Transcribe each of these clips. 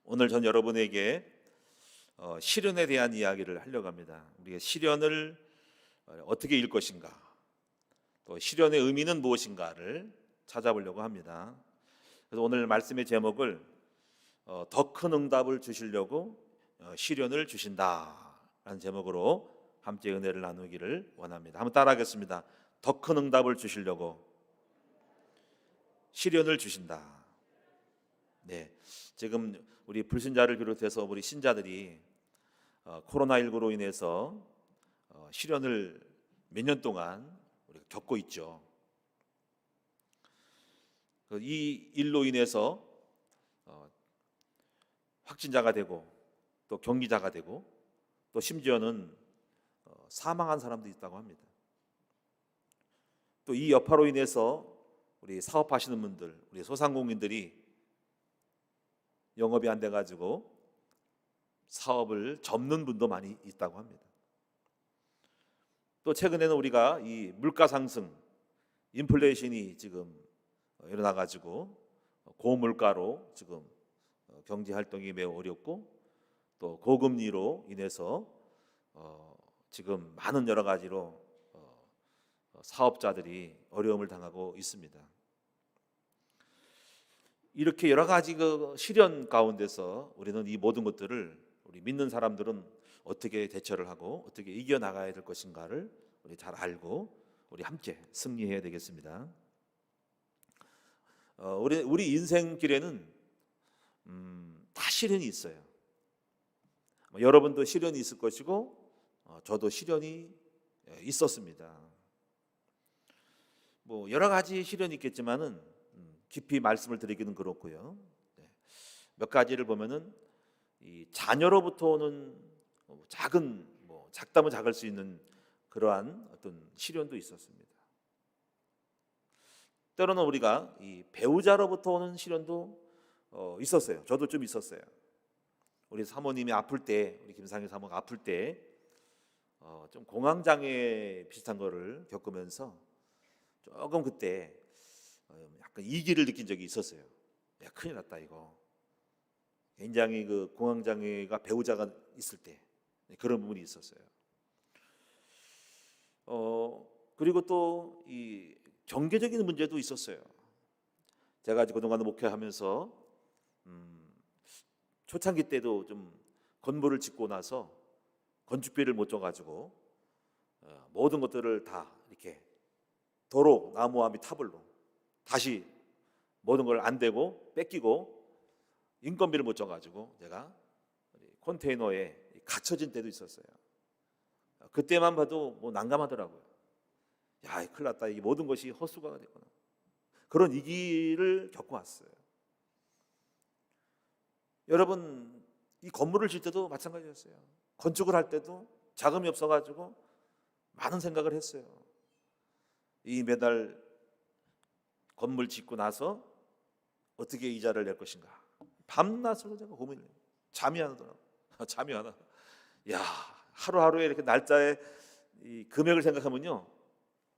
오늘 전 여러분에게 시련에 대한 이야기를 하려고 합니다. 우리가 시련을 어떻게 이길 것인가, 또 시련의 의미는 무엇인가를 찾아보려고 합니다. 그래서 오늘 말씀의 제목을 더 큰 응답을 주시려고 시련을 주신다라는 제목으로 함께 은혜를 나누기를 원합니다. 한번 따라하겠습니다. 더 큰 응답을 주시려고 시련을 주신다. 네, 지금 우리 불신자를 비롯해서 우리 신자들이 코로나19로 인해서 시련을 몇 년 동안 우리가 겪고 있죠. 이 일로 인해서 확진자가 되고 또 격리자가 되고 또 심지어는 사망한 사람도 있다고 합니다. 또 이 여파로 인해서 우리 사업하시는 분들, 우리 소상공인들이 영업이 안 돼가지고 사업을 접는 분도 많이 있다고 합니다. 또 최근에는 우리가 이 물가 상승, 인플레이션이 지금 일어나가지고 고물가로 지금 경제 활동이 매우 어렵고 또 고금리로 인해서 지금 많은 여러 가지로 사업자들이 어려움을 당하고 있습니다. 이렇게 여러 가지 그 시련 가운데서 우리는 이 모든 것들을 우리 믿는 사람들은 어떻게 대처를 하고 어떻게 이겨나가야 될 것인가를 우리 잘 알고 우리 함께 승리해야 되겠습니다. 우리 인생길에는 다 시련이 있어요. 여러분도 시련이 있을 것이고 저도 시련이 있었습니다. 뭐 여러 가지 시련이 있겠지만은 깊이 말씀을 드리기는 그렇고요. 몇 가지를 보면은 이 자녀로부터 오는 작은 작다면 작을 수 있는 그러한 어떤 시련도 있었습니다. 때로는 우리가 이 배우자로부터 오는 시련도 있었어요. 저도 좀 있었어요. 우리 사모님이 아플 때, 우리 김상희 사모가 아플 때 좀 공황장애 비슷한 거를 겪으면서 조금 그때 약간 이기를 느낀 적이 있었어요. 야, 큰일 났다 이거. 굉장히 그 공황장애가 배우자가 있을 때 그런 부분이 있었어요. 그리고 또 이 경제적인 문제도 있었어요. 제가 그동안 목회하면서 초창기 때도 좀 건물을 짓고 나서 건축비를 못 줘가지고 모든 것들을 다 이렇게 도로, 나무와 밑 타블로 다시 모든 걸 안 대고 뺏기고 인건비를 못 줘가지고 제가 컨테이너에 갇혀진 때도 있었어요. 그때만 봐도 난감하더라고요. 야, 큰일 났다. 이 모든 것이 헛수고가 됐구나. 그런 위기를 겪어왔어요. 여러분, 이 건물을 질 때도 마찬가지였어요. 건축을 할 때도 자금이 없어가지고 많은 생각을 했어요. 이 매달 건물 짓고 나서 어떻게 이자를 낼 것인가. 밤낮으로 제가 고민을 해요. 잠이 안 오더라고요. 잠이 안 와. 야, 하루하루에 이렇게 날짜에 이 금액을 생각하면요,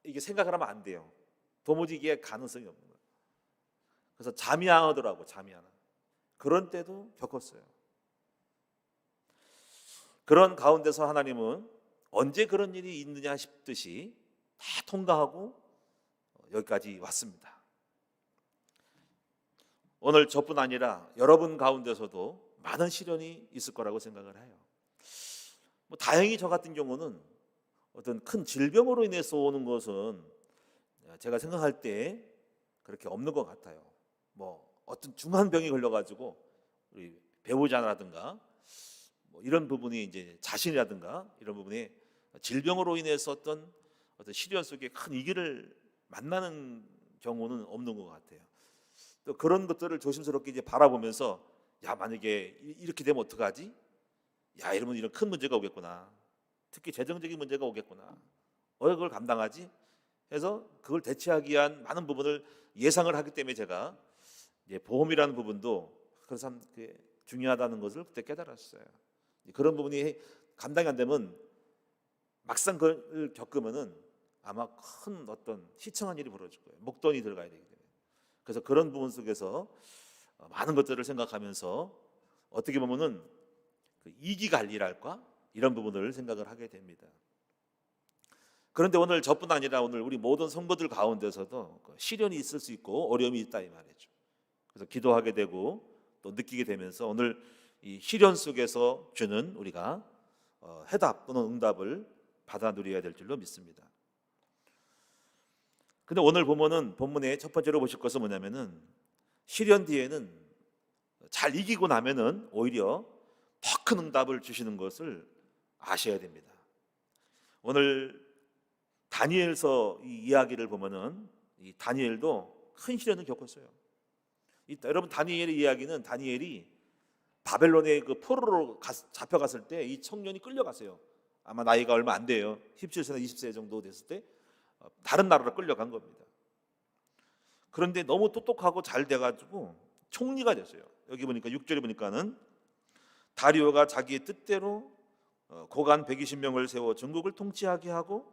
이게 생각을 하면 안 돼요. 도무지 이게 가능성이 없는 거예요. 그래서 잠이 안 오더라고요. 잠이 안 와. 그런 때도 겪었어요. 그런 가운데서 하나님은 언제 그런 일이 있느냐 싶듯이 다 통과하고 여기까지 왔습니다. 오늘 저뿐 아니라 여러분 가운데서도 많은 시련이 있을 거라고 생각을 해요. 다행히 저 같은 경우는 어떤 큰 질병으로 인해서 오는 것은 제가 생각할 때 그렇게 없는 것 같아요. 어떤 중한 병이 걸려가지고 우리 배우자라든가 이런 부분이 이제 자신이라든가 이런 부분이 질병으로 인해서 어떤 시련 속에 큰 위기를 만나는 경우는 없는 것 같아요. 또 그런 것들을 조심스럽게 이제 바라보면서 야, 만약에 이렇게 되면 어떡하지? 야, 이러면 이런 큰 문제가 오겠구나. 특히 재정적인 문제가 오겠구나. 그걸 감당하지? 해서 그걸 대체하기 위한 많은 부분을 예상을 하기 때문에 제가 이제 보험이라는 부분도 그래서 참 중요하다는 것을 그때 깨달았어요. 그런 부분이 감당이 안 되면 막상 그걸 겪으면은 아마 큰 어떤 희청한 일이 벌어질 거예요. 목돈이 들어가야 되기 때문에. 그래서 그런 부분 속에서 많은 것들을 생각하면서 어떻게 보면은 그 이기 관리랄까 이런 부분을 생각을 하게 됩니다. 그런데 오늘 저뿐 아니라 오늘 우리 모든 성도들 가운데서도 시련이 있을 수 있고 어려움이 있다 이 말이죠. 그래서 기도하게 되고 또 느끼게 되면서 오늘 이 시련 속에서 주는 우리가 해답 또는 응답을 받아 누려야 될 줄로 믿습니다. 근데 오늘 보면은 본문의 첫 번째로 보실 것은 뭐냐면은 시련 뒤에는 잘 이기고 나면은 오히려 더 큰 응답을 주시는 것을 아셔야 됩니다. 오늘 다니엘서 이 이야기를 보면은 이 다니엘도 큰 시련을 겪었어요. 여러분 다니엘의 이야기는 다니엘이 바벨론의 그 포로로 잡혀갔을 때 이 청년이 끌려갔어요. 아마 나이가 얼마 안 돼요. 17세나 20세 정도 됐을 때 다른 나라로 끌려간 겁니다. 그런데 너무 똑똑하고 잘 돼가지고 총리가 됐어요. 여기 보니까 6절에 보니까는 다리오가 자기의 뜻대로 고관 120명을 세워 전국을 통치하게 하고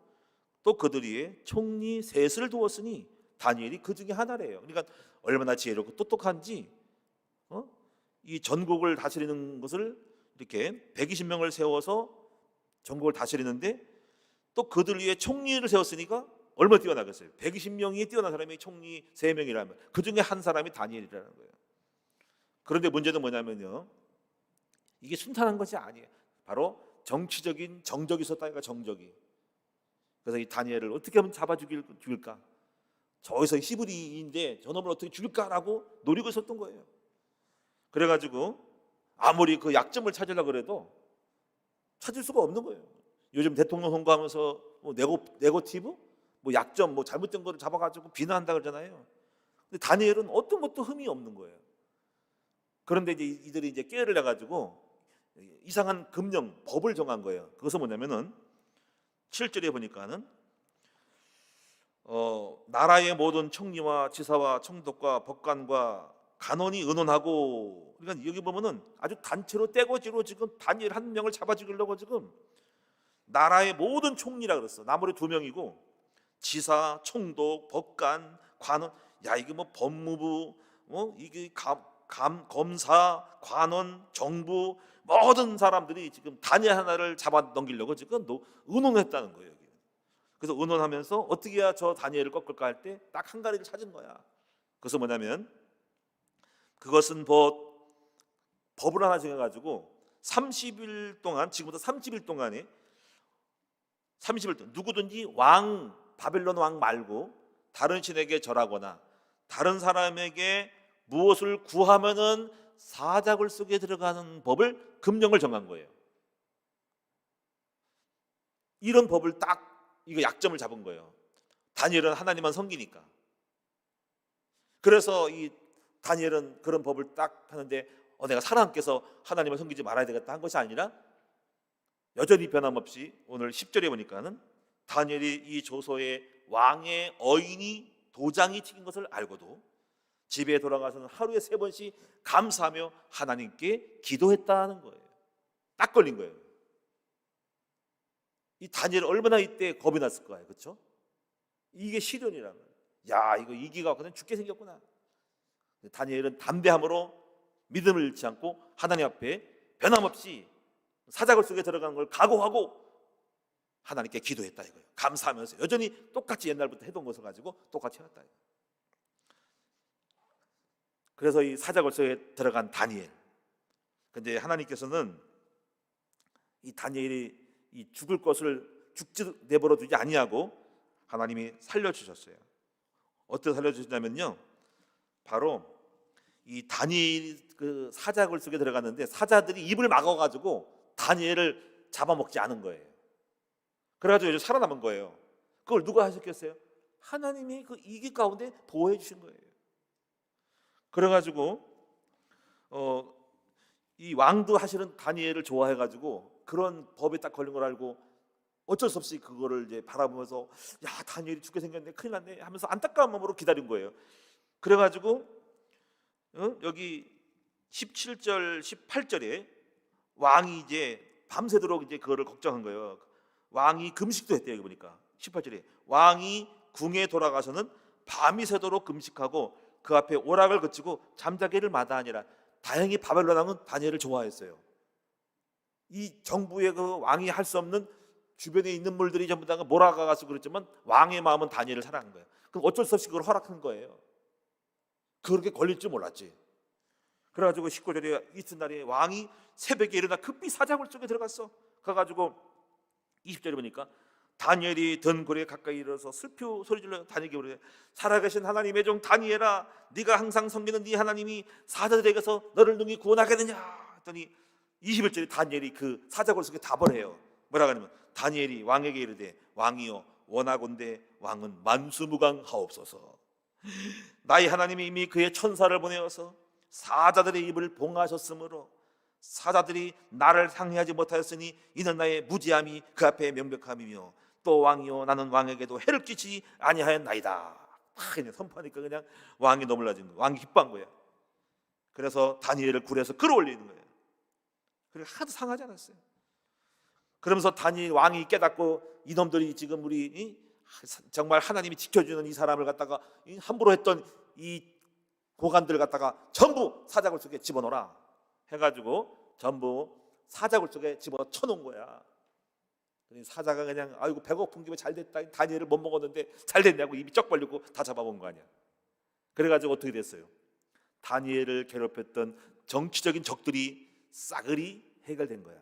또 그들 위에 총리 셋을 두었으니 다니엘이 그 중에 하나래요. 그러니까 얼마나 지혜롭고 똑똑한지 이 전국을 다스리는 것을 이렇게 120명을 세워서 전국을 다스리는데 또 그들 위에 총리를 세웠으니까 얼마나 뛰어나겠어요. 120명이 뛰어난 사람이 총리 3명이라면 그 중에 한 사람이 다니엘이라는 거예요. 그런데 문제는 뭐냐면요, 이게 순탄한 것이 아니에요. 바로 정치적인 정적이 있었다니까. 정적이. 그래서 이 다니엘을 어떻게 하면 잡아 죽일까, 저기서 히브리인데 저놈을 어떻게 죽일까라고 노리고 있었던 거예요. 그래가지고 아무리 그 약점을 찾으려고 해도 찾을 수가 없는 거예요. 요즘 대통령 선거하면서 뭐 네거티브, 뭐 약점, 뭐 잘못된 거를 잡아가지고 비난한다 그러잖아요. 근데 다니엘은 어떤 것도 흠이 없는 거예요. 그런데 이제 이들이 이제 깨를 내가지고 이상한 금령, 법을 정한 거예요. 그것은 뭐냐면은 7절에 보니까는 나라의 모든 총리와 지사와 총독과 법관과 간원이 의논하고, 그러니까 여기 보면은 아주 단체로 떼거지로 지금 다니엘 한 명을 잡아 죽이려고 지금 나라의 모든 총리라 그랬어. 나머지 2명이고 지사, 총독, 법관, 관원, 야 이게 뭐 법무부, 이게 검사, 관원, 정부 모든 사람들이 지금 다니엘 하나를 잡아 넘기려고 지금 의논했다는 거예요. 여기. 그래서 의논하면서 어떻게 해야 저 다니엘을 꺾을까 할 때 딱 한 가지를 찾은 거야. 그래서 뭐냐면 그것은 법을 하나 정해가지고 30일 동안, 지금부터 30일 동안에 30일 동안 누구든지 바벨론 왕 말고 다른 신에게 절하거나 다른 사람에게 무엇을 구하면은 사자굴 속에 들어가는 법을, 금령을 정한 거예요. 이런 법을 딱, 이거 약점을 잡은 거예요. 다니엘은 하나님만 섬기니까. 그래서 이 다니엘은 그런 법을 딱 하는데 내가 살아남겠어 하나님을 섬기지 말아야 되겠다 한 것이 아니라 여전히 변함없이 오늘 10절에 보니까는 다니엘이 이 조서에 왕의 어인이 도장이 찍힌 것을 알고도 집에 돌아가서는 하루에 3번씩 감사하며 하나님께 기도했다는 거예요. 딱 걸린 거예요. 이 다니엘 얼마나 이때 겁이 났을 거예요. 그렇죠? 이게 시련이라는 거예요. 야 이거 이기가 그냥 죽게 생겼구나. 다니엘은 담대함으로 믿음을 잃지 않고 하나님 앞에 변함없이 사자굴 속에 들어가는 걸 각오하고 하나님께 기도했다 이거예요. 감사하면서 여전히 똑같이 옛날부터 해던 것을 가지고 똑같이 해왔다. 그래서 이 사자굴 속에 들어간 다니엘. 근데 하나님께서는 이 다니엘이 이 죽을 것을 죽지 내버려 두지 아니하고 하나님이 살려주셨어요. 어떻게 살려주셨냐면요, 바로 이 다니엘 그 사자굴 속에 들어갔는데 사자들이 입을 막아가지고 다니엘을 잡아먹지 않은 거예요. 그래가지고 이제 살아남은 거예요. 그걸 누가 하셨겠어요? 하나님이 그 이기 가운데 보호해 주신 거예요. 그래가지고 이 왕도 사실은 다니엘을 좋아해가지고 그런 법에 딱 걸린 걸 알고 어쩔 수 없이 그거를 이제 바라보면서 야 다니엘이 죽게 생겼네, 큰일 났네 하면서 안타까운 마음으로 기다린 거예요. 그래가지고 여기 17절 18절에 왕이 이제 밤새도록 이제 그거를 걱정한 거예요. 왕이 금식도 했대요. 여기 보니까 18절에 왕이 궁에 돌아가서는 밤이 새도록 금식하고 그 앞에 오락을 그치고 잠자기를 마다하니라. 다행히 바벨론 왕은 다니엘을 좋아했어요. 이 정부의 그 왕이 할 수 없는 주변에 있는 물들이 전부 다 몰아가서 그랬지만 왕의 마음은 다니엘을 사랑한 거예요. 그럼 어쩔 수 없이 그걸 허락한 거예요. 그렇게 걸릴 줄 몰랐지. 그래가지고 19절에 이튿날에 왕이 새벽에 일어나 급히 사자굴 속에 들어갔어. 가가지고 20절에 보니까 다니엘이 든굴에 가까이 이르러서 슬피 소리질러 다니엘에게 이르되 살아계신 하나님의 종 다니엘아, 네가 항상 섬기는 네 하나님이 사자들에게서 너를 능히 구원하겠느냐 했더니 21절에 다니엘이 그 사자굴 속에 답을 해요. 뭐라고 하냐면 다니엘이 왕에게 이르되 왕이여 원하건대 왕은 만수무강하옵소서. 나의 하나님이 이미 그의 천사를 보내어서 사자들의 입을 봉하셨으므로 사자들이 나를 상해하지 못하였으니 이는 나의 무지함이 그 앞에 명백함이며 또 왕이여 나는 왕에게도 해를 끼치지 아니하였나이다. 그냥 선포하니까 그냥 왕이 너무 놀라진 거예요. 왕이 기뻐한 거예요. 그래서 다니엘을 굴에서 끌어올리는 거예요. 그리고 하나도 상하지 않았어요. 그러면서 다니엘 왕이 깨닫고 이놈들이 지금 우리 정말 하나님이 지켜주는 이 사람을 갖다가 함부로 했던 이 고관들을 갖다가 전부 사자굴 속에 집어넣어라 해가지고 전부 사자굴 속에 집어넣어 놓은 거야. 사자가 그냥 아이고 배고픈 김에 잘 됐다. 다니엘을 못 먹었는데 잘 됐냐고 입이 쩍 벌리고 다 잡아본 거 아니야. 그래가지고 어떻게 됐어요? 다니엘을 괴롭혔던 정치적인 적들이 싸그리 해결된 거야.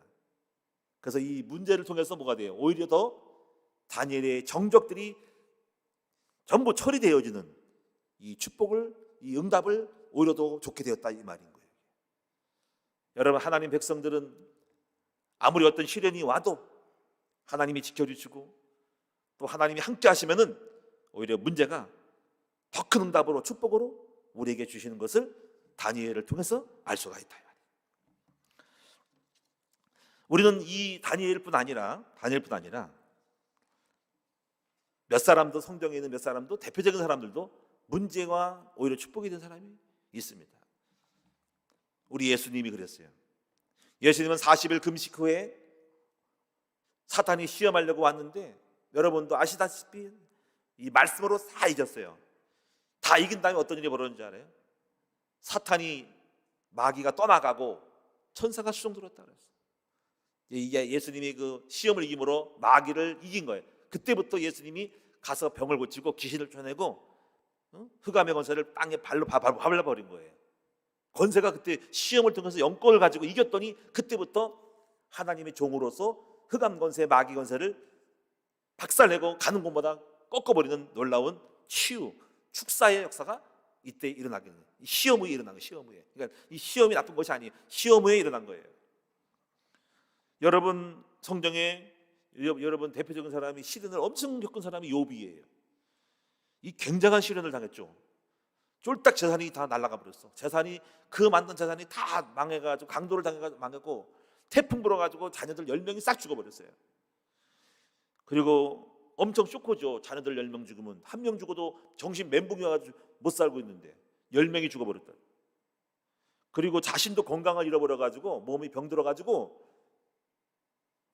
그래서 이 문제를 통해서 뭐가 돼요? 오히려 더 다니엘의 정적들이 전부 처리되어지는 이 축복을, 이 응답을 오히려 더 좋게 되었다 이 말인 거예요. 여러분, 하나님 백성들은 아무리 어떤 시련이 와도 하나님이 지켜주시고 또 하나님이 함께 하시면은 오히려 문제가 더 큰 응답으로 축복으로 우리에게 주시는 것을 다니엘을 통해서 알 수가 있다. 우리는 이 다니엘뿐 아니라 몇 사람도 성경에 있는 몇 사람도 대표적인 사람들도 문제와 오히려 축복이 된 사람이 있습니다. 우리 예수님이 그랬어요. 예수님은 40일 금식 후에 사탄이 시험하려고 왔는데 여러분도 아시다시피 이 말씀으로 다 이겼어요. 다 이긴 다음에 어떤 일이 벌어졌는지 알아요? 사탄이 마귀가 떠나가고 천사가 수종들었다 그랬어요. 이게 예수님이 그 시험을 이김으로 마귀를 이긴 거예요. 그때부터 예수님이 가서 병을 고치고 귀신을 쫓아내고 흑암의 권세를 땅에 발로 밟아버린 거예요. 권세가 그때 시험을 통해서 영권을 가지고 이겼더니 그때부터 하나님의 종으로서 흑암 권세, 마귀 권세를 박살내고 가는 곳마다 꺾어버리는 놀라운 치유, 축사의 역사가 이때 일어나게 돼요. 시험 후에 일어난 거예요. 시험 후에. 그러니까 이 시험이 나쁜 것이 아니에요. 시험 후에 일어난 거예요. 여러분 성경에 여러분 대표적인 사람이 시련을 엄청 겪은 사람이 욥이에요. 이 굉장한 시련을 당했죠. 쫄딱 재산이 다 날아가 버렸어. 재산이 그 만든 재산이 다 망해가지고 강도를 당해가지고 망했고 태풍 불어가지고 자녀들 10명이 싹 죽어버렸어요. 그리고 엄청 쇼크죠. 자녀들 10명 죽으면 한 명 죽어도 정신 멘붕이 와가지고 못 살고 있는데 10명이 죽어버렸다. 그리고 자신도 건강을 잃어버려가지고 몸이 병들어가지고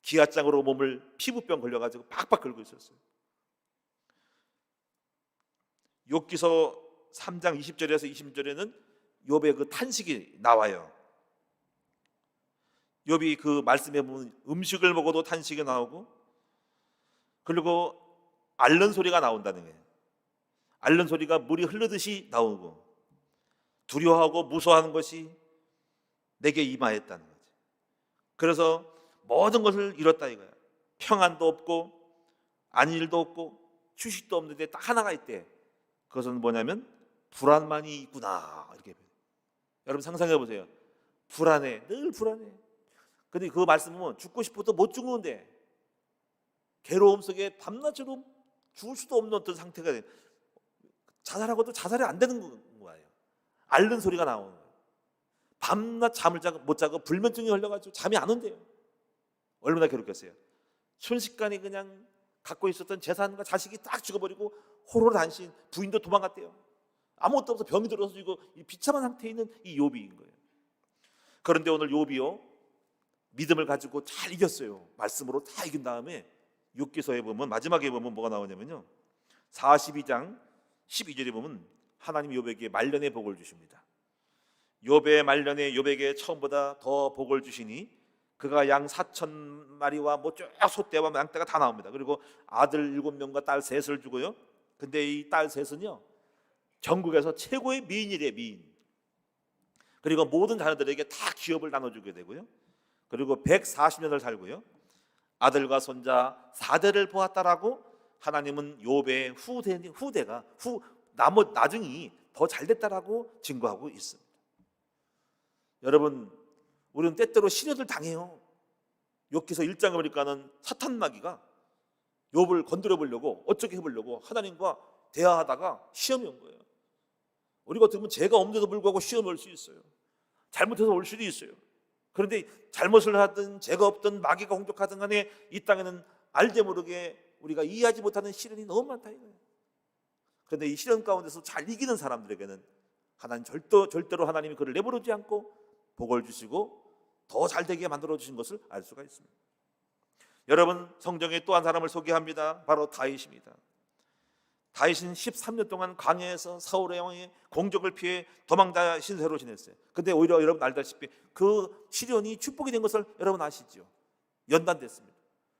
기아장으로 몸을 피부병 걸려가지고 팍팍 긁고 있었어요. 욥기서 3장 20절에서 20절에는 욥의 그 탄식이 나와요. 욥이 그 말씀에 보면 음식을 먹어도 탄식이 나오고 그리고 앓는 소리가 나온다는 거예요. 앓는 소리가 물이 흐르듯이 나오고 두려워하고 무서워하는 것이 내게 임하였다는 거죠. 그래서 모든 것을 잃었다 이거야. 평안도 없고 안일도 없고 휴식도 없는데 딱 하나가 있대. 그것은 뭐냐면 불안만이 있구나 이렇게. 여러분 상상해 보세요. 불안해, 늘 불안해. 근데 그 말씀 보면 죽고 싶어도 못 죽는데 괴로움 속에 밤낮으로 죽을 수도 없는 어떤 상태가 돼. 자살하고도 자살이 안 되는 거예요. 앓는 소리가 나오는 거예요. 밤낮 잠을 못 자고 불면증이 걸려가지고 잠이 안 온대요. 얼마나 괴롭겠어요. 순식간에 그냥 갖고 있었던 재산과 자식이 딱 죽어버리고 호로로 단신, 부인도 도망갔대요. 아무것도 없어 병이 들어서 이거 비참한 상태에 있는 이 욥이인 거예요. 그런데 오늘 욥이요 믿음을 가지고 잘 이겼어요. 말씀으로 다 이긴 다음에 욥기서에 보면 마지막에 보면 뭐가 나오냐면요 42장 12절에 보면 하나님이 욥에게 말년의 복을 주십니다. 욥의 말년에 욥에게 처음보다 더 복을 주시니 그가 양 4,000마리와 쭉 소떼와 양떼가 다 나옵니다. 그리고 아들 7명과 딸 3을 주고요. 근데 이 딸 3은요 전국에서 최고의 미인이래, 미인. 그리고 모든 자녀들에게 다 기업을 나눠주게 되고요. 그리고 140년을 살고요. 아들과 손자 4대를 보았다라고 하나님은 욥의 후대가 나중이 더 잘됐다라고 증거하고 있습니다. 여러분, 우리는 때때로 시련을 당해요. 욥기서 1장에 보니까는 사탄 마귀가 욥을 건드려 보려고 어떻게 해보려고 하나님과 대화하다가 시험이 온 거예요. 우리가 어떻게 보면 죄가 없는데도 불구하고 시험이 올 수 있어요. 잘못해서 올 수도 있어요. 그런데 잘못을 하든 죄가 없든 마귀가 공격하든 간에 이 땅에는 알게 모르게 우리가 이해하지 못하는 시련이 너무 많다 이거예요. 그런데 이 시련 가운데서 잘 이기는 사람들에게는 하나님 절대로 하나님이 그를 내버리지 않고 복을 주시고 더 잘되게 만들어 주신 것을 알 수가 있습니다. 여러분, 성경에 또 한 사람을 소개합니다. 바로 다윗입니다. 다윗은 13년 동안 광야에서 사울의 왕의 공격을 피해 도망자 신세로 지냈어요. 근데 오히려 여러분 알다시피 그 시련이 축복이 된 것을 여러분 아시죠? 연단됐습니다.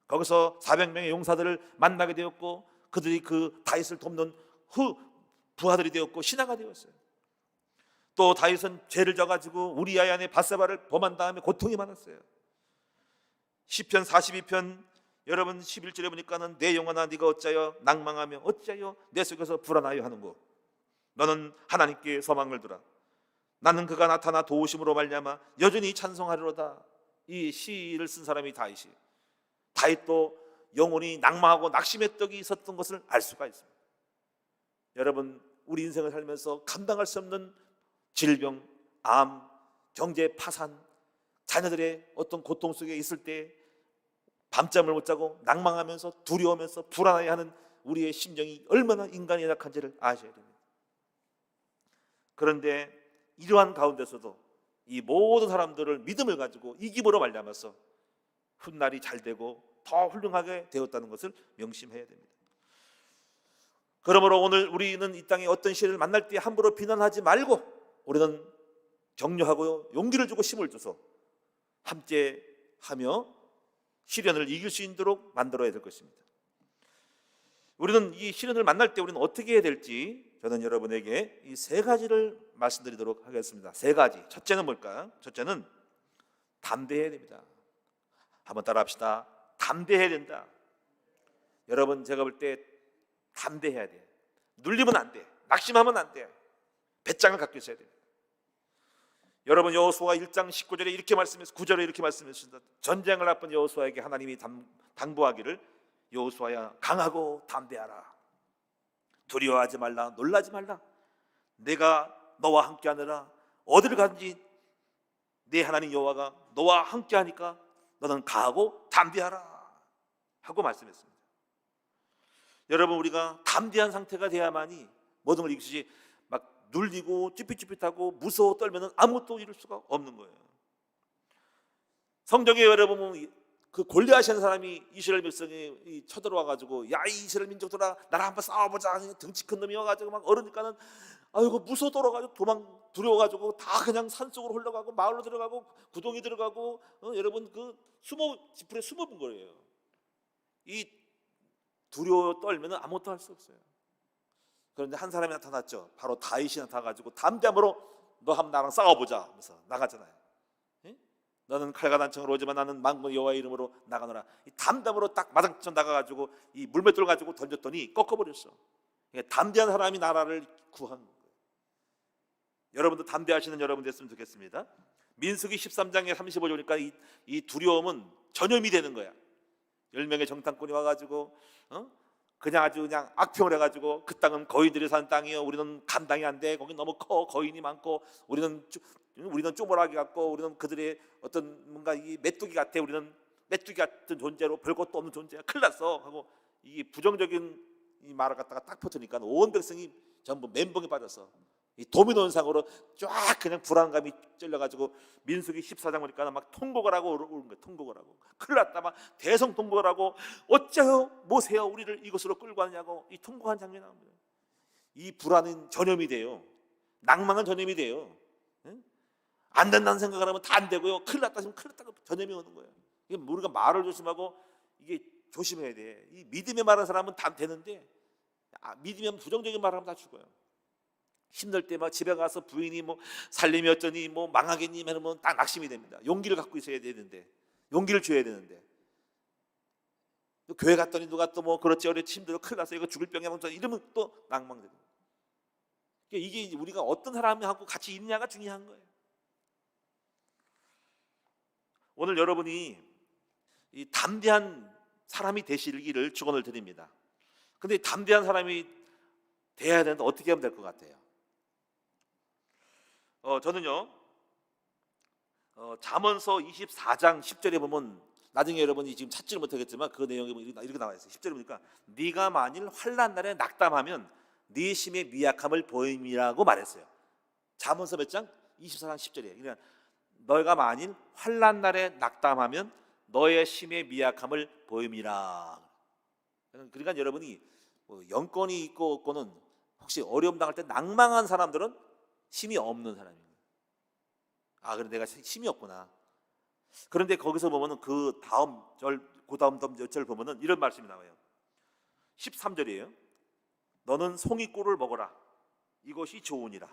거기서 400명의 용사들을 만나게 되었고 그들이 그 다윗을 돕는 부하들이 되었고 신하가 되었어요. 또 다윗은 죄를 져가지고 우리아의 아내 밧세바를 범한 다음에 고통이 많았어요. 시편 42편 여러분 11절에 보니까는 내 영혼아 네가 어찌하여 낭망하며 어찌하여 내 속에서 불안하여 하는고 너는 하나님께 소망을 두라. 나는 그가 나타나 도우심으로 말미암아 여전히 찬송하리로다. 이 시를 쓴 사람이 다윗이. 다윗도 영혼이 낭망하고 낙심의 떡이 있었던 것을 알 수가 있습니다. 여러분, 우리 인생을 살면서 감당할 수 없는 질병, 암, 경제 파산, 자녀들의 어떤 고통 속에 있을 때 밤잠을 못 자고 낭망하면서 두려워하면서 불안해하는 우리의 심정이 얼마나 인간이 연약한지를 아셔야 됩니다. 그런데 이러한 가운데서도 이 모든 사람들을 믿음을 가지고 이김으로 말미암아서 훗날이 잘 되고 더 훌륭하게 되었다는 것을 명심해야 됩니다. 그러므로 오늘 우리는 이 땅에 어떤 시련을 만날 때 함부로 비난하지 말고 우리는 격려하고 용기를 주고 힘을 줘서 함께 하며 시련을 이길 수 있도록 만들어야 될 것입니다. 우리는 이 시련을 만날 때 우리는 어떻게 해야 될지 저는 여러분에게 이 3가지를 말씀드리도록 하겠습니다. 3가지. 첫째는 뭘까? 첫째는 담대해야 됩니다. 한번 따라 합시다. 담대해야 된다. 여러분, 제가 볼 때 담대해야 돼. 눌리면 안 돼. 낙심하면 안 돼. 배짱을 갖고 있어야 됩니다. 여러분, 여호수아 1장 19절에 이렇게 말씀해서 9절에 이렇게 말씀했습니다. 전쟁을 앞둔 여호수아에게 하나님이 당부하기를 여호수아야 강하고 담대하라. 두려워하지 말라. 놀라지 말라. 내가 너와 함께하느라 어디를 가든지 네 하나님 여호와가 너와 함께하니까 너는 강하고 담대하라 하고 말씀했습니다. 여러분, 우리가 담대한 상태가 돼야만이 모든 걸 이기지 막 눌리고 쭈삣쭈삣하고 무서워 떨면은 아무것도 이룰 수가 없는 거예요. 성경에 여러분 그 골리앗 하는 사람이 이스라엘 백성이 쳐들어와 가지고 야, 이 이스라엘 민족들아 나랑 한번 싸워보자. 덩치 큰 놈이 와가지고 막 어르니까는 아이고 무서워 떨어가지고 두려워가지고 다 그냥 산속으로 흘러가고 마을로 들어가고 구덩이 들어가고 여러분 그 지푸리에 숨어본 거예요. 이 두려워 떨면은 아무것도 할 수 없어요. 그런데 한 사람이 나타났죠. 바로 다윗이 나타나가지고 담대함으로 너 한번 나랑 싸워보자 하면서 나가잖아요. 예? 너는 칼과 단창으로 오지만 나는 만군의 여호와의 이름으로 나가노라. 이 담담으로 딱 마당쳐 나가가지고 이 물맷돌 가지고 던졌더니 꺾어버렸어. 담대한 사람이 나라를 구한 거예요. 여러분도 담대하시는 여러분 됐으면 좋겠습니다. 민수기 13장에 35절 보니까 이 두려움은 전염이 되는 거야. 10명의 정탐꾼이 와가지고 그냥 아주 그냥 악평을 해가지고 그 땅은 거인들이 사는 땅이요. 우리는 감당이 안 돼. 거기 너무 커. 거인이 많고 우리는 쪼물하기 같고 우리는 그들의 어떤 뭔가 이 메뚜기 같아. 우리는 메뚜기 같은 존재로 별것도 없는 존재야. 큰일 났어 하고 이 부정적인 이 말을 갖다가 딱 퍼뜨니까 온 백성이 전부 멘붕에 빠졌어. 이 도미노 현상으로 쫙 그냥 불안감이 찔려가지고 민수기 14장 보니까 막 통곡을 하고 오는 거예요. 통곡을 하고 큰일 났다 막 대성 통곡을 하고 어째요 모세여 우리를 이곳으로 끌고 왔냐고 이 통곡한 장면이 나옵니다. 이 불안은 전염이 돼요. 낭망은 전염이 돼요. 응? 안 된다는 생각을 하면 다 안 되고요. 큰일 났다 싶으면 큰일 났다고 전염이 오는 거예요. 이게 우리가 말을 조심하고 이게 조심해야 돼. 이 믿음의 말하는 사람은 다 되는데 믿으면 부정적인 말을 하면 다 죽어요. 힘들 때 막 집에 가서 부인이 뭐 살림이 어쩌니 뭐 망하겠니 이러면 딱 낙심이 됩니다. 용기를 갖고 있어야 되는데, 용기를 줘야 되는데, 또 교회 갔더니 누가 또 뭐 그렇지 어렵지 힘들어 큰일 났어 이거 죽을 병이야 이러면 또 낭망되고. 이게 우리가 어떤 사람하고 같이 있느냐가 중요한 거예요. 오늘 여러분이 이 담대한 사람이 되시기를 축원을 드립니다. 근데 담대한 사람이 돼야 되는데 어떻게 하면 될 것 같아요? 저는요 잠언서 24장 10절에 보면, 나중에 여러분이 지금 찾지를 못하겠지만 그 내용이 이렇게 나와 있어요. 10절에 보니까 네가 만일 환난 날에 낙담하면 네 심의 미약함을 보임이라고 말했어요. 잠언서 몇 장? 24장 10절이에요. 그러니까 너희가 만일 환난 날에 낙담하면 너의 심의 미약함을 보임이라. 그러니까 여러분이 영권이 있고 없고는, 혹시 어려움 당할 때 낭망한 사람들은 힘이 없는 사람이에요. 그래 내가 힘이 없구나. 그런데 거기서 보면은 그 다음 절 보면은 이런 말씀이 나와요. 13절이에요. 너는 송이꿀을 먹어라. 이것이 좋으니라.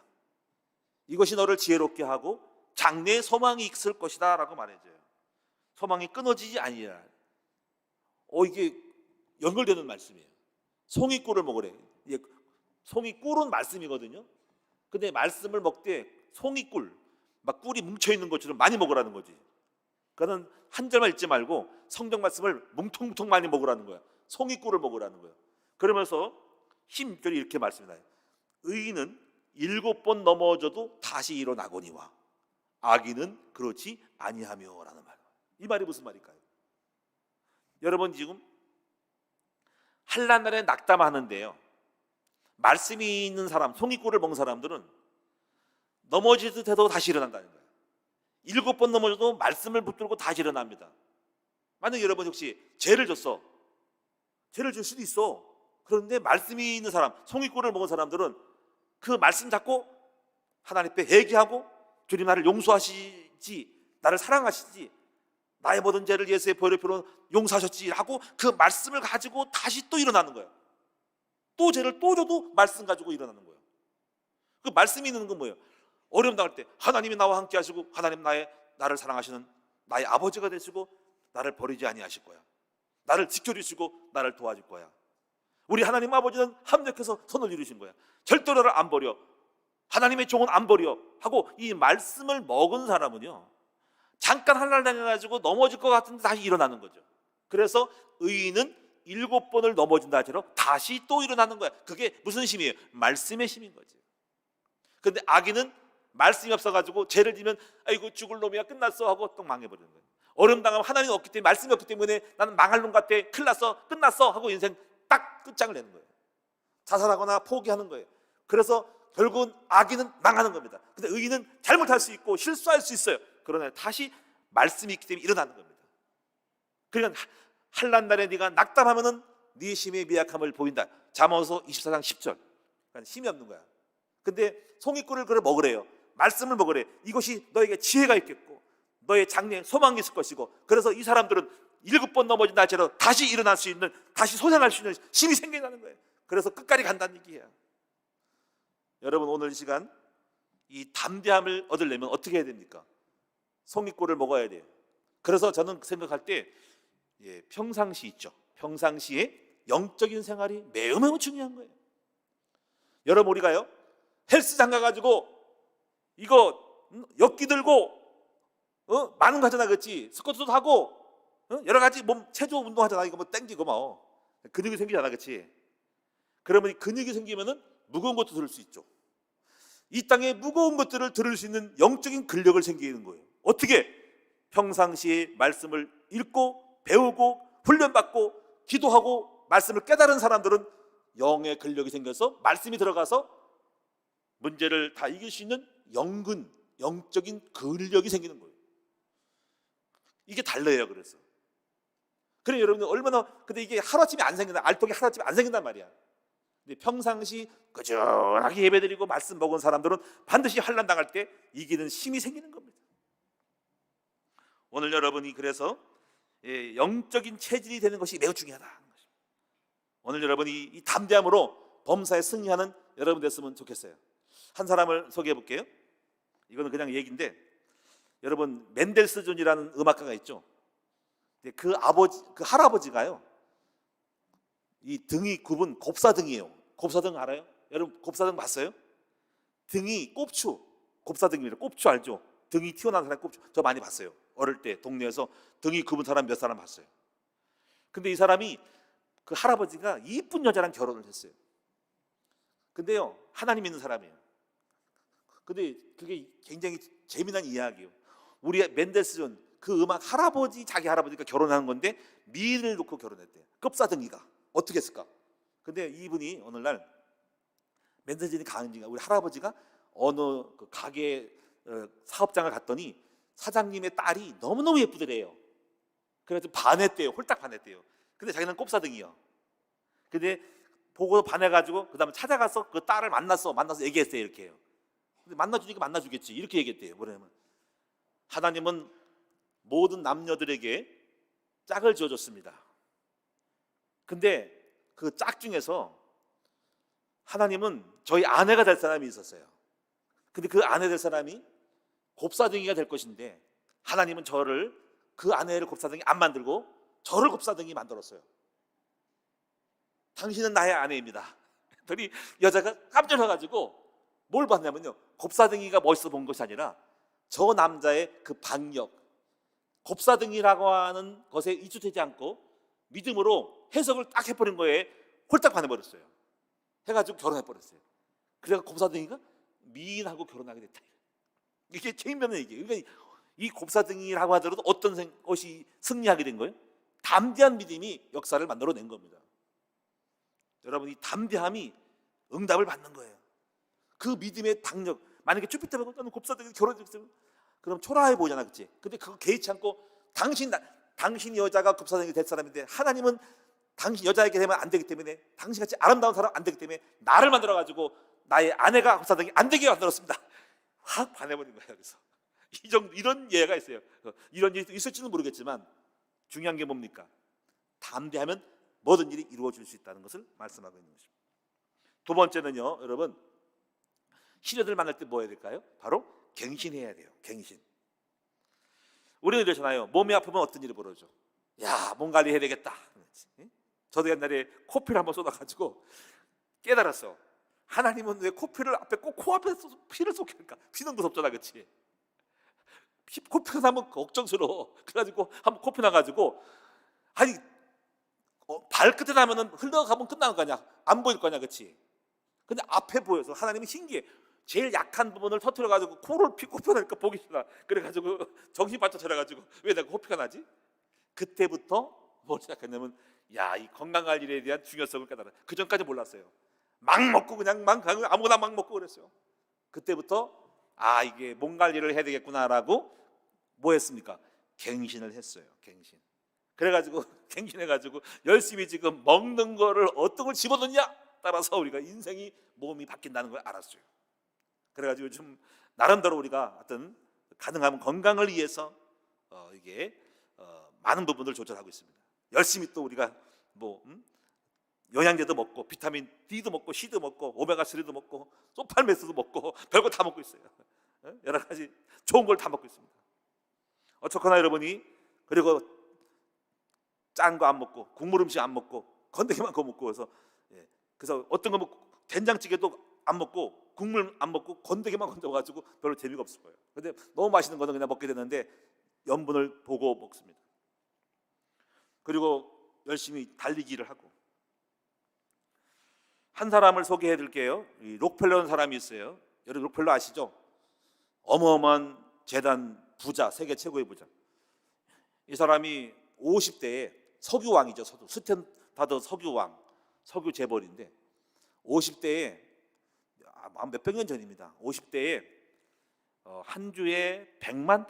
이것이 너를 지혜롭게 하고 장래에 소망이 있을 것이다 라고 말해줘요. 소망이 끊어지지 아니라. 이게 연결되는 말씀이에요. 송이꿀을 먹으래. 송이꿀은 말씀이거든요. 근데 말씀을 먹되 송이꿀, 막 꿀이 뭉쳐있는 것처럼 많이 먹으라는 거지. 그러니까 한 절만 읽지 말고 성경 말씀을 뭉텅뭉텅 많이 먹으라는 거야. 송이꿀을 먹으라는 거야. 그러면서 16절이 이렇게 말씀이 나요. 의인은 7번 넘어져도 다시 일어나거니와 악인은 그렇지 아니하며 라는 말. 이 말이 무슨 말일까요? 여러분 지금 환난 날에 낙담하는데요, 말씀이 있는 사람, 송이꿀을 먹는 사람들은 넘어질 듯 해도 다시 일어난다는 거예요. 7번 넘어져도 말씀을 붙들고 다시 일어납니다. 만약에 여러분 혹시 죄를 졌어. 죄를 질 수도 있어. 그런데 말씀이 있는 사람, 송이꿀을 먹은 사람들은 그 말씀 잡고 하나님 앞에 회개하고, 주님 나를 용서하시지, 나를 사랑하시지, 나의 모든 죄를 예수의 보혈의 피로 용서하셨지 하고 그 말씀을 가지고 다시 또 일어나는 거예요. 또 죄를 또 져도 말씀 가지고 일어나는 거예요. 그 말씀이 있는 건 뭐예요? 어려움 당할 때 하나님이 나와 함께 하시고, 하나님 나를 사랑하시는 나의 아버지가 되시고 나를 버리지 아니하실 거야. 나를 지켜주시고 나를 도와줄 거야. 우리 하나님 아버지는 합력해서 손을 이루신 거야. 절대로 나를 안 버려. 하나님의 종은 안 버려 하고 이 말씀을 먹은 사람은요, 잠깐 한날 당해가지고 넘어질 것 같은데 다시 일어나는 거죠. 그래서 의인은 7번을 넘어진다 하더라도 다시 또 일어나는 거야. 그게 무슨 힘이에요? 말씀의 힘인 거죠. 근데 악인은 말씀이 없어가지고 죄를 지면 아이고 죽을 놈이야 끝났어 하고 또 망해버리는 거예요. 어려움 당하면 하나님이 없기 때문에, 말씀이 없기 때문에 나는 망할 놈 같아, 큰일 났어, 끝났어 하고 인생 딱 끝장을 내는 거예요. 자살하거나 포기하는 거예요. 그래서 결국은 악인은 망하는 겁니다. 근데 의인은 잘못할 수 있고 실수할 수 있어요. 그러나 다시 말씀이 있기 때문에 일어나는 겁니다. 그러니까 환난 날에 네가 낙담하면은 네 심의 미약함을 보인다. 잠언서 24장 10절. 그러니까 힘이 없는 거야. 근데 송이꿀을 그래 먹으래요. 말씀을 먹으래. 이것이 너에게 지혜가 있겠고 너의 장래에 소망이 있을 것이고, 그래서 이 사람들은 7번 넘어진 날처럼 다시 일어날 수 있는, 다시 소생할 수 있는 힘이 생겨나는 거예요. 그래서 끝까지 간다는 얘기예요. 여러분 오늘 이 시간 이 담대함을 얻으려면 어떻게 해야 됩니까? 송이꿀을 먹어야 돼요. 그래서 저는 생각할 때 평상시 있죠. 평상시에 영적인 생활이 매우 중요한 거예요. 여러분 우리가요 헬스장 가가지고 이거 역기 들고 많은 거 하잖아, 그렇지? 스쿼트도 하고 여러 가지 몸 체조 운동 하잖아. 이거 뭐 땡기고 뭐 근육이 생기잖아, 그렇지? 그러면 이 근육이 생기면은 무거운 것도 들을 수 있죠. 이 땅에 무거운 것들을 들을 수 있는 영적인 근력을 생기는 거예요. 어떻게? 평상시에 말씀을 읽고 배우고 훈련받고 기도하고 말씀을 깨달은 사람들은 영의 근력이 생겨서 말씀이 들어가서 문제를 다 이길 수 있는 영적인 근력이 생기는 거예요. 이게 달라요. 그래 여러분들 얼마나, 근데 이게 하루아침에 안 생긴다. 알통이 하루아침에 안 생긴단 말이야. 근데 평상시 꾸준하게 예배드리고 말씀 먹은 사람들은 반드시 환난 당할 때 이기는 힘이 생기는 겁니다. 오늘 여러분이 그래서 영적인 체질이 되는 것이 매우 중요하다. 오늘 여러분이 이 담대함으로 범사에 승리하는 여러분 됐으면 좋겠어요. 한 사람을 소개해 볼게요. 이거는 그냥 얘기인데, 여러분 멘델스존이라는 음악가가 있죠. 그 할아버지가요, 이 등이 굽은 곱사등이에요. 곱사등 알아요? 여러분 곱사등 봤어요? 등이 꼽추, 곱사등입니다. 꼽추 알죠? 등이 튀어나온 사람 꼽추. 저 많이 봤어요. 어릴 때 동네에서 등이 굽은 사람 몇 사람 봤어요. 근데 이 사람이, 그 할아버지가 이쁜 여자랑 결혼을 했어요. 근데요, 하나님 믿는 사람이에요. 근데 그게 굉장히 재미난 이야기예요. 우리 멘델스존 그 음악 할아버지, 자기 할아버지가 결혼한 건데 미인을 놓고 결혼했대요. 급사등이가 어떻게 했을까? 근데 이분이 어느 날, 멘델스존이 가은지가, 우리 할아버지가 어느 그 가게 사업장을 갔더니 사장님의 딸이 너무너무 예쁘더래요. 그래서 반했대요. 홀딱 반했대요. 근데 자기는 꼽사등이요. 근데 보고 반해가지고 그 다음에 찾아가서 그 딸을 만나서 얘기했어요. 이렇게 해요. 근데 만나주니까 만나주겠지, 이렇게 얘기했대요. 뭐냐면, 하나님은 모든 남녀들에게 짝을 지어줬습니다. 근데 그 짝 중에서 하나님은 저희 아내가 될 사람이 있었어요. 근데 그 아내 될 사람이 곱사등이가 될 것인데, 하나님은 저를, 그 아내를 곱사등이 안 만들고 저를 곱사등이 만들었어요. 당신은 나의 아내입니다. 그랬더니 여자가 깜짝 놀라가지고 뭘 봤냐면요, 곱사등이가 멋있어 본 것이 아니라 저 남자의 그 박력, 곱사등이라고 하는 것에 이주되지 않고 믿음으로 해석을 딱 해버린 거에 홀딱 반해버렸어요. 해가지고 결혼해버렸어요. 그래서 곱사등이가 미인하고 결혼하게 됐다. 이게 재미있는 얘기예요. 그러니까 이 곱사등이라고 하더라도 어떤 것이 승리하게 된 거예요? 담대한 믿음이 역사를 만들어낸 겁니다. 여러분, 이 담대함이 응답을 받는 거예요. 그 믿음의 당력, 만약에 주피터하고 나는 곱사등이 결혼했으면 그럼 초라해 보이잖아, 그치? 근데 그거 개의치 않고 당신 여자가 곱사등이 될 사람인데, 하나님은 당신 여자에게 되면 안 되기 때문에, 당신같이 아름다운 사람 안 되기 때문에 나를 만들어가지고 나의 아내가 곱사등이 안 되게 만들었습니다. 확 반해버린 거예요. 그래서 이런 예가 있어요. 이런 일이 있을지는 모르겠지만 중요한 게 뭡니까? 담대하면 모든 일이 이루어질 수 있다는 것을 말씀하고 있는 것입니다. 두 번째는요, 여러분, 시련을 만날 때 뭐 해야 될까요? 바로 갱신해야 돼요. 갱신. 우리는 이러잖아요. 몸이 아프면 어떤 일이 벌어져? 야, 몸 관리해야 되겠다. 저도 옛날에 코피를 한번 쏟아가지고 깨달았어. 하나님은 왜 코피를 앞에 꼭 코앞에 피를 쏟게 할까? 피는 무섭잖아, 그렇지? 코피가 나면 걱정스러워. 그래가지고 한번 코피 나가지고, 아니 발끝에 나면은 흘러가면 끝나는 거 아니야? 안 보일 거 아니야, 그렇지? 근데 앞에 보여서 하나님은 신기해. 제일 약한 부분을 터뜨려가지고 코피가 나니까 보기 싫어. 그래가지고 정신 바짝 차려가지고 왜 내가 코피가 나지? 그때부터 뭘 시작했냐면, 야, 이 건강관리에 대한 중요성을 깨달아. 그 전까지 몰랐어요. 막 먹고 그냥 아무거나 막 먹고 그랬어요. 그때부터 이게 몸 관리를 해야 되겠구나라고 뭐 했습니까? 갱신을 했어요. 갱신. 그래가지고 갱신해가지고 열심히 지금 먹는 거를 어떤 걸 집어넣냐 따라서 우리가 인생이, 몸이 바뀐다는 걸 알았어요. 그래가지고 요즘 나름대로 우리가 어떤 가능하면 건강을 위해서 많은 부분을 조절하고 있습니다. 열심히 또 우리가 영양제도 먹고 비타민 D도 먹고 C도 먹고 오메가3도 먹고 소팔메스도 먹고 별거 다 먹고 있어요. 여러 가지 좋은 걸 다 먹고 있습니다. 어쨌거나 여러분이, 그리고 짠 거 안 먹고 국물 음식 안 먹고 건더기만 거 먹고 그래서 어떤 거 먹고 된장찌개도 안 먹고 국물 안 먹고 건더기만 건져가지고 별로 재미가 없을 거예요. 근데 너무 맛있는 거는 그냥 먹게 되는데 염분을 보고 먹습니다. 그리고 열심히 달리기를 하고. 한 사람을 소개해 드릴게요. 록펠러라는 사람이 있어요. 여러분 록펠러 아시죠? 어마어마한 재단 부자, 세계 최고의 부자. 이 사람이 50대에 석유왕이죠. 스탠다드 석유왕, 석유 재벌인데 50대에 몇백 년 전입니다. 50대에 한 주에 $100만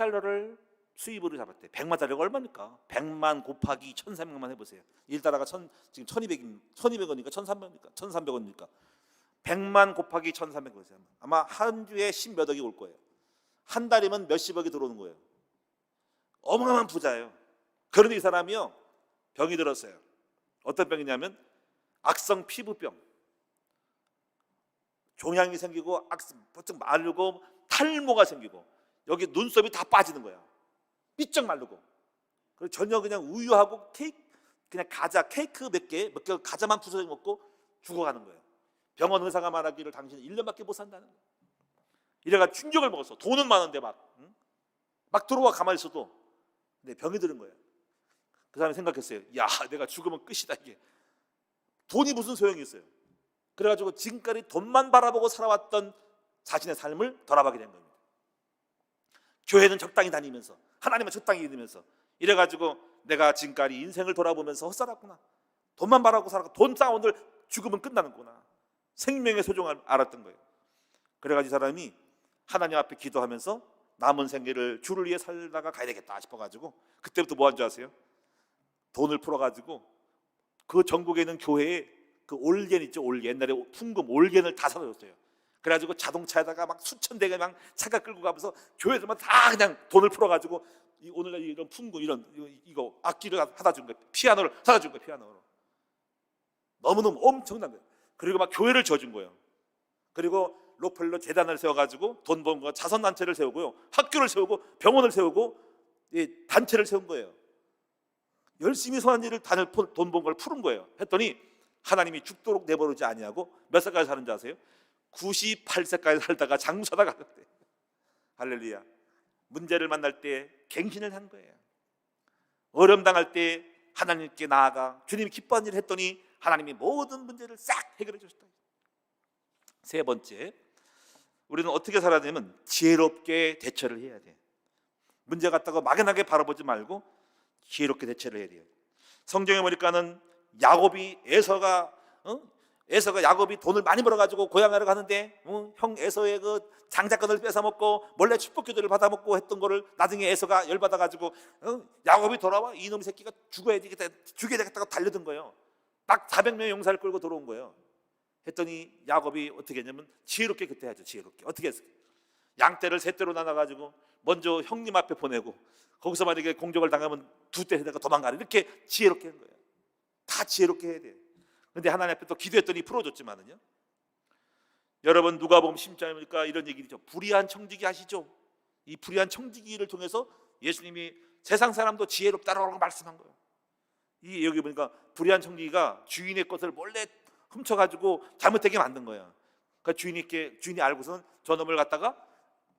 수입으로 잡았대. 100만짜리가 얼마입니까? 100만 곱하기 1,300만 해보세요. 1달러가 지금 1,200원이니까 1,300원이니까 1,300원이니까 100만 곱하기 1,300원. 아마 한 주에 10몇 억이 올 거예요. 한 달이면 몇십억이 들어오는 거예요. 어마어마한 부자예요. 그런데 이 사람이요, 병이 들었어요. 어떤 병이냐면 악성 피부병. 종양이 생기고 부쩍 마르고 탈모가 생기고 여기 눈썹이 다 빠지는 거야. 삐쩍 마르고. 그리고 전혀 그냥 우유하고 그냥 과자 케이크 몇 개 과자만 부숴 먹고 죽어가는 거예요. 병원 의사가 말하기를 당신은 1년밖에 못 산다는 거예요. 이래가 충격을 먹었어. 돈은 많은데 막 들어와 가만히 있어도. 근데 병이 드는 거예요. 그 사람이 생각했어요. 야, 내가 죽으면 끝이다 이게. 돈이 무슨 소용이 있어요. 그래가지고 지금까지 돈만 바라보고 살아왔던 자신의 삶을 돌아보게 된 겁니다. 교회는 적당히 다니면서 하나님은 적당히 믿으면서 이래가지고 내가 지금까지 인생을 돌아보면서 헛살았구나. 돈만 바라고 살았고 돈 쌓아 오늘 죽으면 끝나는구나. 생명의 소중함을 알았던 거예요. 그래가지고 이 사람이 하나님 앞에 기도하면서 남은 생애를 주를 위해 살다가 가야 되겠다 싶어가지고 그때부터 뭐 한 줄 아세요? 돈을 풀어가지고 그 전국에 있는 교회에 그 올겐 있죠, 올겐. 옛날에 풍금 올겐을 다 사줬어요. 그래가지고 자동차에다가 막 수천 대가 막 차가 끌고 가면서 교회들만 다 그냥 돈을 풀어가지고 오늘날 이런 풍금 이거 악기를 사다 준 거예요. 피아노를 사다 준 거예요. 피아노로. 너무너무 엄청난 거예요. 그리고 막 교회를 지어준 거예요. 그리고 록펠러 재단을 세워가지고 돈 번 거 자선단체를 세우고요, 학교를 세우고 병원을 세우고 단체를 세운 거예요. 열심히 선한 일을 돈 번 걸 푸른 거예요. 했더니 하나님이 죽도록 내버리지 아니하고 몇 살까지 사는지 아세요? 98세까지 살다가 장수하다가 갔대. 할렐루야. 문제를 만날 때 갱신을 한 거예요. 어려움 당할 때 하나님께 나아가 주님이 기뻐하는 일을 했더니 하나님이 모든 문제를 싹 해결해 주셨다. 세 번째, 우리는 어떻게 살아야 되냐면 지혜롭게 대처를 해야 돼. 문제 같다고 막연하게 바라보지 말고 지혜롭게 대처를 해야 돼요. 성경에 보니까는 에서가 야곱이 돈을 많이 벌어가지고 고향하러 가는데 형 에서의 그 장자권을 뺏어먹고 몰래 축복기도를 받아먹고 했던 거를 나중에 에서가 열받아가지고 야곱이 돌아와 이놈 새끼가 죽여야 되겠다고 달려든 거예요. 딱 400명의 용사를 끌고 들어온 거예요. 했더니 야곱이 어떻게 했냐면 지혜롭게 그때 하죠. 지혜롭게 어떻게 했어요? 양떼를 세 떼로 나눠가지고 먼저 형님 앞에 보내고 거기서 만약에 공격을 당하면 두 떼 해다가 도망가라, 이렇게 지혜롭게 한 거예요. 다 지혜롭게 해야 돼요. 그런데 하나님 앞에 또 기도했더니 풀어줬지만은요, 여러분 누가복음 10장이니까 이런 얘기죠. 불의한 청지기 아시죠? 이 불의한 청지기를 통해서 예수님이 세상 사람도 지혜롭다라고 말씀한 거예요. 이 여기 보니까 불의한 청지기가 주인의 것을 몰래 훔쳐가지고 잘못되게 만든 거예요. 그러니까 주인이 알고서는 저놈을 갖다가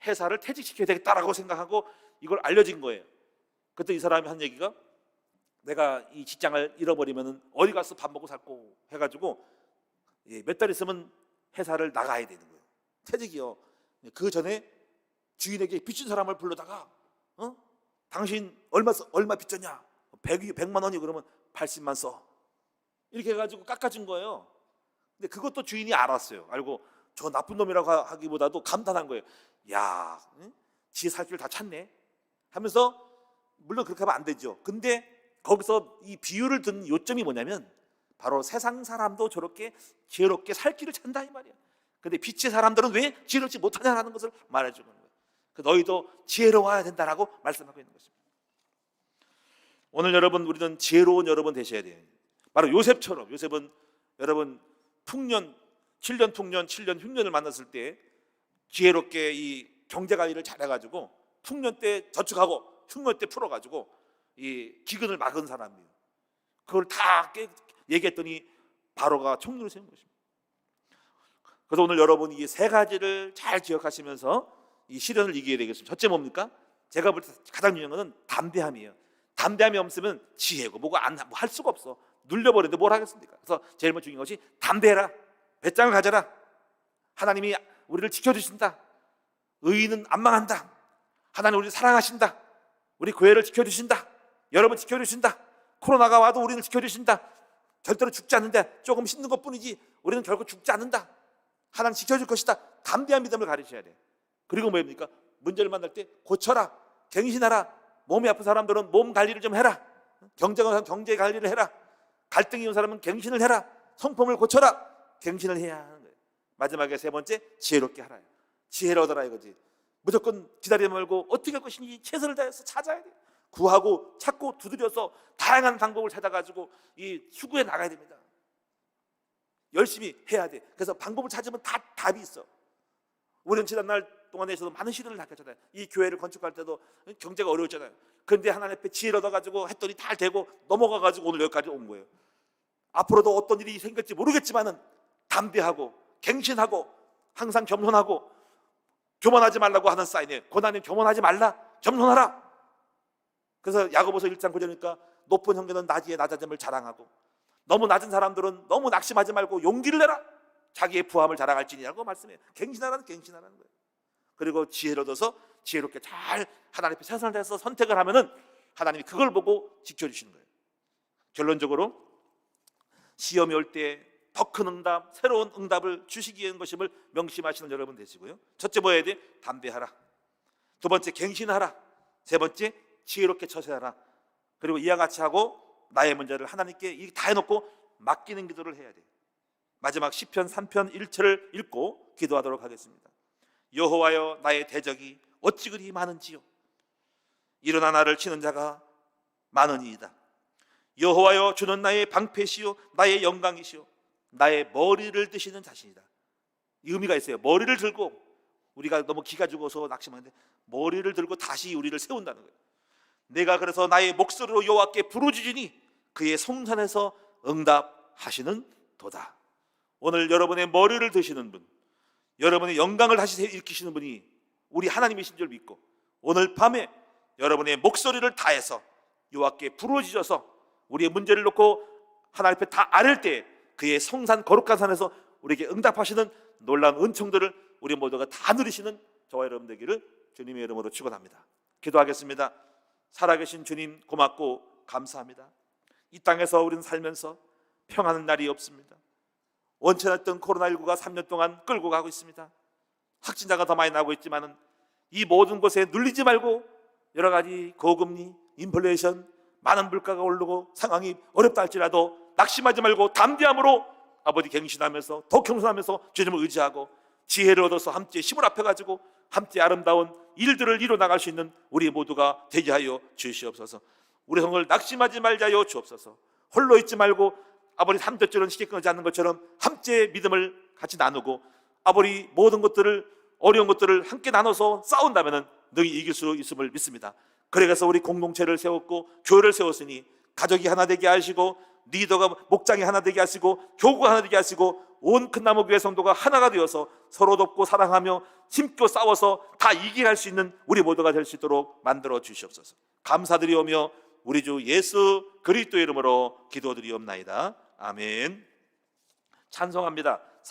회사를 퇴직시켜야 되겠다라고 생각하고 이걸 알려진 거예요. 그때 이 사람이 한 얘기가, 내가 이 직장을 잃어버리면 어디 가서 밥 먹고 살고 해가지고 몇 달 있으면 회사를 나가야 되는 거예요. 퇴직이요. 그 전에 주인에게 빚진 사람을 불러다가 당신 얼마 빚졌냐? 100만 원이 그러면 80만 써. 이렇게 해가지고 깎아준 거예요. 근데 그것도 주인이 알았어요. 알고 저 나쁜 놈이라고 하기보다도 감탄한 거예요. 야, 지 살 길 다 찾네 하면서, 물론 그렇게 하면 안 되죠. 근데 거기서 이 비유를 든 요점이 뭐냐면 바로 세상 사람도 저렇게 지혜롭게 살 길을 찾는다 이 말이야. 근데 빛의 사람들은 왜 지혜롭지 못하냐라는 것을 말해주는 거예요. 너희도 지혜로워야 된다라고 말씀하고 있는 것입니다. 오늘 여러분, 우리는 지혜로운 여러분 되셔야 돼요. 바로 요셉처럼, 요셉은 여러분 7년 풍년 7년 흉년을 만났을 때 지혜롭게 이 경제관리를 잘해가지고 풍년 때 저축하고 흉년 때 풀어가지고 이 기근을 막은 사람이에요. 그걸 다 얘기했더니 바로가 총리를 세운 것입니다. 그래서 오늘 여러분 이 세 가지를 잘 기억하시면서 이 시련을 이기게 되겠습니다. 첫째 뭡니까? 제가 볼 때 가장 중요한 것은 담대함이에요. 담대함이 없으면 지혜고 뭐가 할 수가 없어. 눌려버리는데 뭘 하겠습니까? 그래서 제일 먼저 중요한 것이 담대해라. 배짱을 가져라. 하나님이 우리를 지켜주신다. 의인은 안 망한다. 하나님 우리를 사랑하신다. 우리 교회를 지켜주신다. 여러분 지켜주신다. 코로나가 와도 우리를 지켜주신다. 절대로 죽지 않는다. 조금 힘든 것뿐이지 우리는 결국 죽지 않는다. 하나님 지켜줄 것이다. 담대한 믿음을 가르쳐야 돼. 그리고 뭡니까? 문제를 만날 때 고쳐라, 갱신하라, 몸이 아픈 사람들은 몸 관리를 좀 해라. 경제 관리를 해라. 갈등이 있는 사람은 갱신을 해라. 성품을 고쳐라. 갱신을 해야 하는 거예요. 마지막에 세 번째, 지혜롭게 하라. 지혜를 얻어라 이거지. 무조건 기다리지 말고 어떻게 할 것인지 최선을 다해서 찾아야 돼요. 구하고 찾고 두드려서 다양한 방법을 찾아가지고 이 추구해 나가야 됩니다. 열심히 해야 돼. 그래서 방법을 찾으면 다 답이 있어. 우리는 지난날 동안에서도 많은 시련을 겪었잖아요. 이 교회를 건축할 때도 경제가 어려웠잖아요. 그런데 하나님 앞에 지혜를 얻어가지고 했더니 다 되고 넘어가가지고 오늘 여기까지 온 거예요. 앞으로도 어떤 일이 생길지 모르겠지만은 담대하고 갱신하고 항상 겸손하고 교만하지 말라고 하는 사인이에요. 고난님 교만하지 말라, 겸손하라. 그래서 야고보서 1장 9절이니까 높은 형제는 나지의 낮아짐을 자랑하고 너무 낮은 사람들은 너무 낙심하지 말고 용기를 내라. 자기의 부함을 자랑할지니라고 말씀해요. 갱신하라는 거예요. 그리고 지혜를 얻어서 지혜롭게 잘 하나님 앞에 최선을 다해서 선택을 하면은 하나님이 그걸 보고 지켜주시는 거예요. 결론적으로 시험이 올 때 더 큰 응답, 새로운 응답을 주시기 위한 것임을 명심하시는 여러분 되시고요. 첫째 뭐 해야 돼? 담대하라. 두 번째 갱신하라. 세 번째 지혜롭게 처세하라. 그리고 이와 같이 하고 나의 문제를 하나님께 다 해놓고 맡기는 기도를 해야 돼요. 마지막 시편 3편 1절을 읽고 기도하도록 하겠습니다. 여호와여 나의 대적이 어찌 그리 많은지요. 일어나 나를 치는 자가 많으니이다. 여호와여 주는 나의 방패시요 나의 영광이시요 나의 머리를 드시는 자신이다. 이 의미가 있어요. 머리를 들고, 우리가 너무 기가 죽어서 낙심하는데 머리를 들고 다시 우리를 세운다는 거예요. 내가 그래서 나의 목소리로 여호와께 부르짖으니 그의 성산에서 응답하시는 도다. 오늘 여러분의 머리를 드시는 분, 여러분의 영광을 다시 일으키시는 분이 우리 하나님이신 줄 믿고 오늘 밤에 여러분의 목소리를 다해서 여호와께 부르짖어서 우리의 문제를 놓고 하나님 앞에 다 아뢰을 때 그의 성산 거룩한 산에서 우리에게 응답하시는 놀라운 은총들을 우리 모두가 다 누리시는 저와 여러분 되기를 주님의 이름으로 축원합니다. 기도하겠습니다. 살아계신 주님 고맙고 감사합니다. 이 땅에서 우리는 살면서 평안한 날이 없습니다. 원천했던 코로나19가 3년 동안 끌고 가고 있습니다. 확진자가 더 많이 나고 있지만은 이 모든 것에 눌리지 말고 여러 가지 고금리, 인플레이션, 많은 물가가 오르고 상황이 어렵다 할지라도 낙심하지 말고 담대함으로 아버지 갱신하면서 더 겸손하면서 주님을 의지하고 지혜를 얻어서 함께 힘을 합해가지고 함께 아름다운 일들을 이뤄나갈 수 있는 우리 모두가 되게 하여 주시옵소서. 우리 성을 낙심하지 말자여 주옵소서. 홀로 있지 말고 아버지 삼겹살은 쉽게 끊어지지 않는 것처럼 함께 믿음을 같이 나누고 아버지 모든 것들을 어려운 것들을 함께 나눠서 싸운다면 능히 이길 수 있음을 믿습니다. 그래서 우리 공동체를 세웠고 교회를 세웠으니 가족이 하나 되게 하시고 리더가 목장이 하나 되게 하시고 교구가 하나 되게 하시고 온 큰나무 교회 성도가 하나가 되어서 서로 돕고 사랑하며 힘껏 싸워서 다 이기게 할 수 있는 우리 모두가 될 수 있도록 만들어 주시옵소서. 감사드리오며 우리 주 예수 그리스도의 이름으로 기도드리옵나이다. 아멘. 찬송합니다.